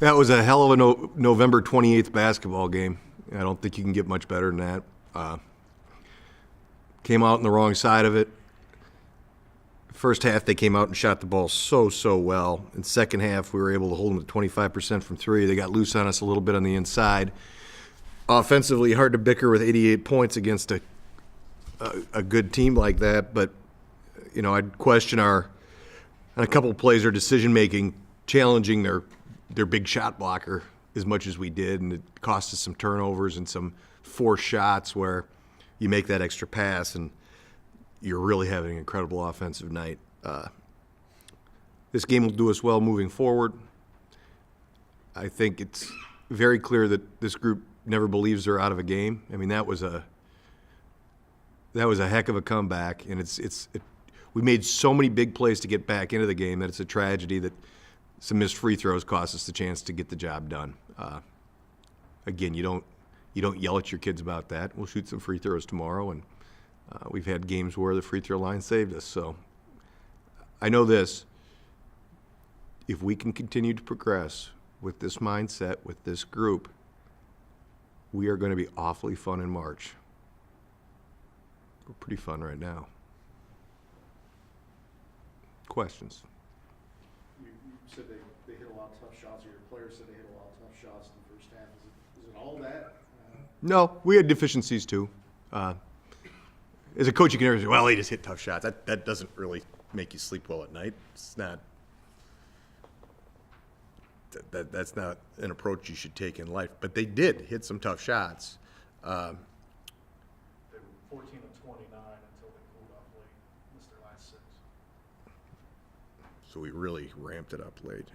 That was a hell of a November 28th basketball game. I don't think you can get much better than that. Came out on the wrong side of it. First half, they came out and shot the ball so well. In second half, we were able to hold them to 25% from three. They got loose on us a little bit on the inside. Offensively, hard to bicker with 88 points against a good team like that. But, you know, I'd question on a couple of plays, our decision-making, challenging their big shot blocker as much as we did, and it cost us some turnovers and some forced shots where you make that extra pass and you're really having an incredible offensive night. This game will do us well moving forward. I think it's very clear that this group never believes they're out of a game. I mean, that was a heck of a comeback, and we made so many big plays to get back into the game that it's a tragedy that some missed free throws cost us the chance to get the job done. Again, you don't yell at your kids about that. We'll shoot some free throws tomorrow, and we've had games where the free throw line saved us. So I know this. If we can continue to progress with this mindset, with this group, we are going to be awfully fun in March. We're pretty fun right now. Questions? You said they hit a lot of tough shots, or your players said they hit a lot of tough shots in the first half. Is it all that? No, we had deficiencies too. As a coach, you can never say, well, they just hit tough shots. That doesn't really make you sleep well at night. It's not. That's not an approach you should take in life. But they did hit some tough shots. They were 14 of 29 until they pulled off late. Missed their last 6. So we really ramped it up late.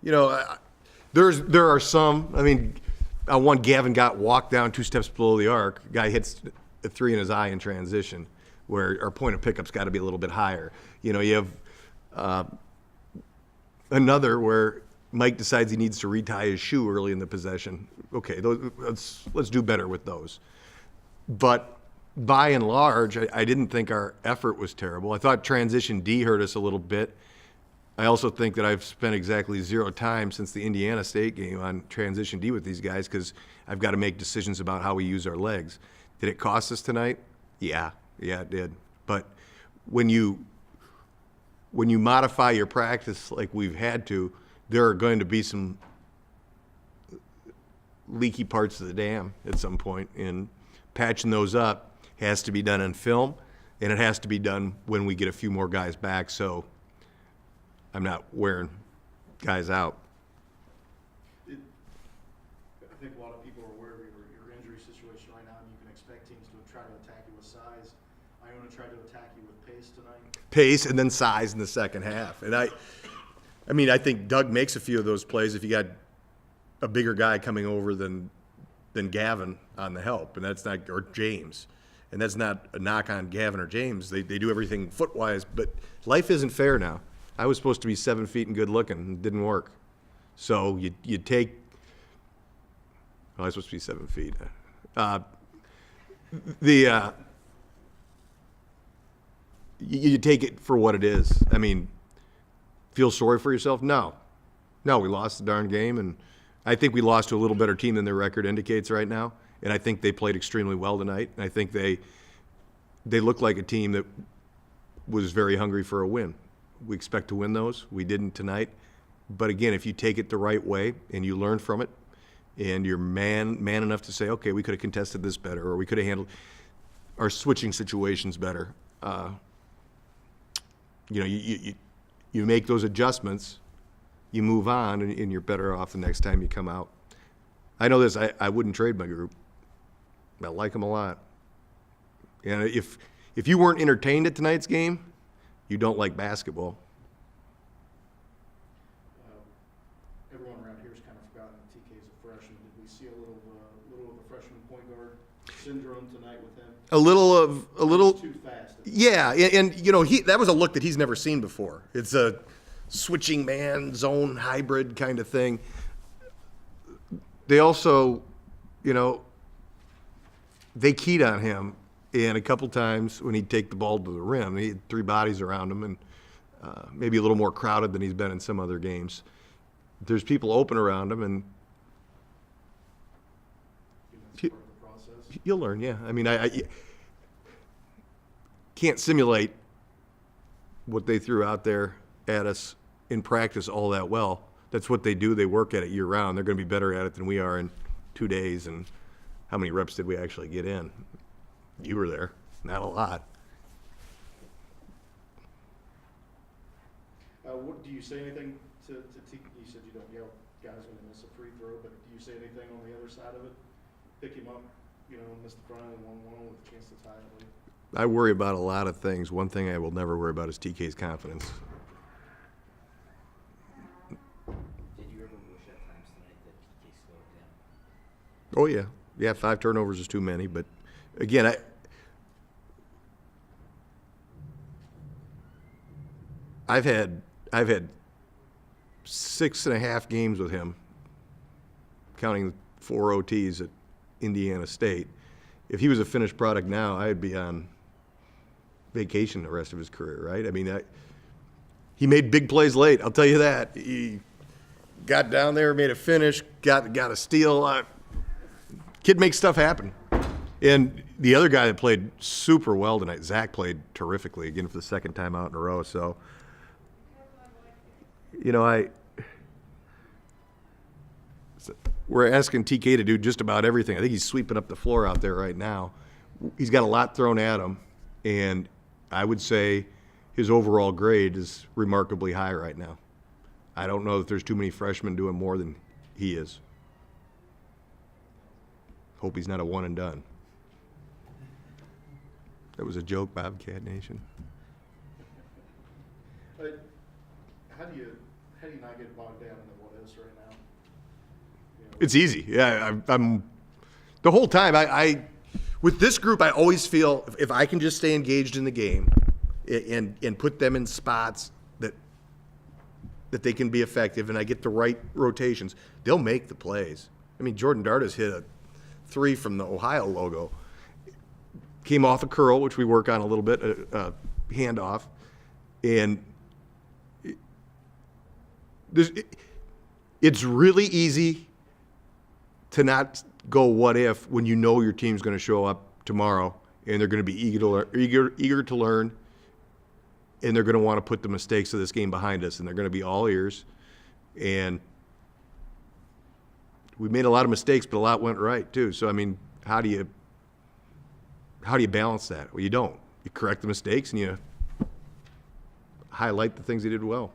You know, there are some. I mean, one Gavin got walked down 2 steps below the arc. Guy hits a 3 in his eye in transition, where our point of pickup's got to be a little bit higher. You know, you have another where Mike decides he needs to retie his shoe early in the possession. Okay, let's do better with those. But by and large, I didn't think our effort was terrible. I thought transition D hurt us a little bit. I also think that I've spent exactly 0 time since the Indiana State game on transition D with these guys because I've got to make decisions about how we use our legs. Did it cost us tonight? Yeah, it did. But when you modify your practice like we've had to, there are going to be some leaky parts of the dam at some point, and patching those up has to be done on film, and it has to be done when we get a few more guys back, so I'm not wearing guys out. I think a lot of people are aware of your injury situation right now, and you can expect teams to try to attack you with size. Iona tried to attack you with pace tonight. Pace and then size in the second half. And I think Doug makes a few of those plays if you got a bigger guy coming over than Gavin on the help, and that's not, or James. And that's not a knock on Gavin or James. They do everything foot-wise, but life isn't fair now. I was supposed to be 7 feet and good looking, and it didn't work. So you take, I was supposed to be 7 feet. You take it for what it is. I mean, feel sorry for yourself? No, we lost the darn game, and I think we lost to a little better team than their record indicates right now. And I think they played extremely well tonight. And I think they looked like a team that was very hungry for a win. We expect to win those. We didn't tonight. But again, if you take it the right way and you learn from it, and you're man enough to say, okay, we could have contested this better, or we could have handled our switching situations better. You make those adjustments, you move on, and you're better off the next time you come out. I know this. I wouldn't trade my group. I like them a lot. And if you weren't entertained at tonight's game, you don't like basketball. Everyone around here has kind of forgotten that TK's a freshman. Did we see a little of the freshman point guard syndrome tonight with him? A little. Too fast. Yeah, and you know that was a look that he's never seen before. It's a switching man zone hybrid kind of thing. They also, they keyed on him, and a couple times when he'd take the ball to the rim, he had 3 bodies around him, and maybe a little more crowded than he's been in some other games. there's people open around him, and That's part of the process. you'll learn. Yeah, I mean, I can't simulate what they threw out there at us in practice all that well. That's what they do. They work at it year round. They're going to be better at it than we are in 2 days. And how many reps did we actually get in? You were there. Not a lot. What do you say anything to you said you don't yell, guys gonna miss a free throw, but do you say anything on the other side of it? Pick him up, miss the front and 1-1 with a chance to tie it. I worry about a lot of things. One thing I will never worry about is TK's confidence. Did you ever wish at times tonight that TK slowed down? Oh yeah, yeah. 5 turnovers is too many, but again, I've had 6.5 games with him, counting 4 OTs at Indiana State. If he was a finished product now, I'd be on vacation the rest of his career, right? I mean, he made big plays late. I'll tell you that. He got down there, made a finish, got a steal. Kid makes stuff happen. And the other guy that played super well tonight, Zach, played terrifically again for the second time out in a row. So, we're asking TK to do just about everything. I think he's sweeping up the floor out there right now. He's got a lot thrown at him, and I would say his overall grade is remarkably high right now. I don't know that there's too many freshmen doing more than he is. Hope he's not a one and done. That was a joke, Bobcat Nation. How do you not get bogged down in the what ifs right now? It's easy. Yeah, I'm the whole time. I with this group, I always feel if I can just stay engaged in the game and put them in spots that they can be effective, and I get the right rotations, they'll make the plays. I mean, Jordan Darda's hit a 3 from the Ohio logo. Came off a curl, which we work on a little bit, handoff, and it's really easy to not go what if when you know your team's going to show up tomorrow and they're going to be eager to learn, and they're going to want to put the mistakes of this game behind us, and they're going to be all ears. And we made a lot of mistakes, but a lot went right too. So I mean, how do you balance that? Well, you don't. You correct the mistakes and you highlight the things they did well.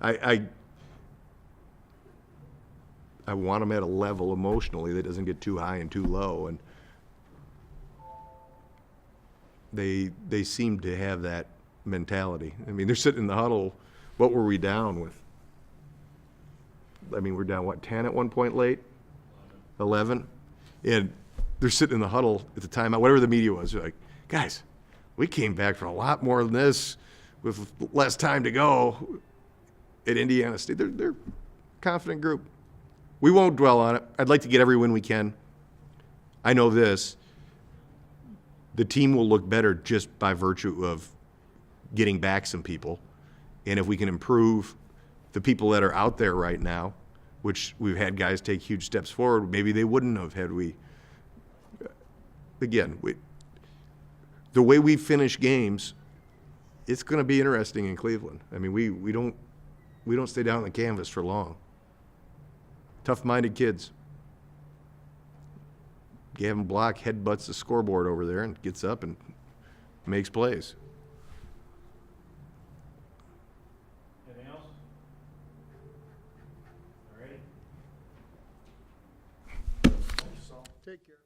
I want them at a level emotionally that doesn't get too high and too low, and they seem to have that mentality. I mean, they're sitting in the huddle. What were we down with? I mean, we're down, 10 at one point late? 11? And they're sitting in the huddle at the timeout, whatever the media was. They're like, guys, we came back for a lot more than this with less time to go at Indiana State. They're a confident group. We won't dwell on it. I'd like to get every win we can. I know this. The team will look better just by virtue of getting back some people. And if we can improve the people that are out there right now, which we've had guys take huge steps forward, maybe they wouldn't have had we. Again, the way we finish games, it's going to be interesting in Cleveland. I mean, we don't stay down on the canvas for long. Tough-minded kids. Gavin Block headbutts the scoreboard over there and gets up and makes plays. Anything else? All righty. Thanks, Saul. Take care.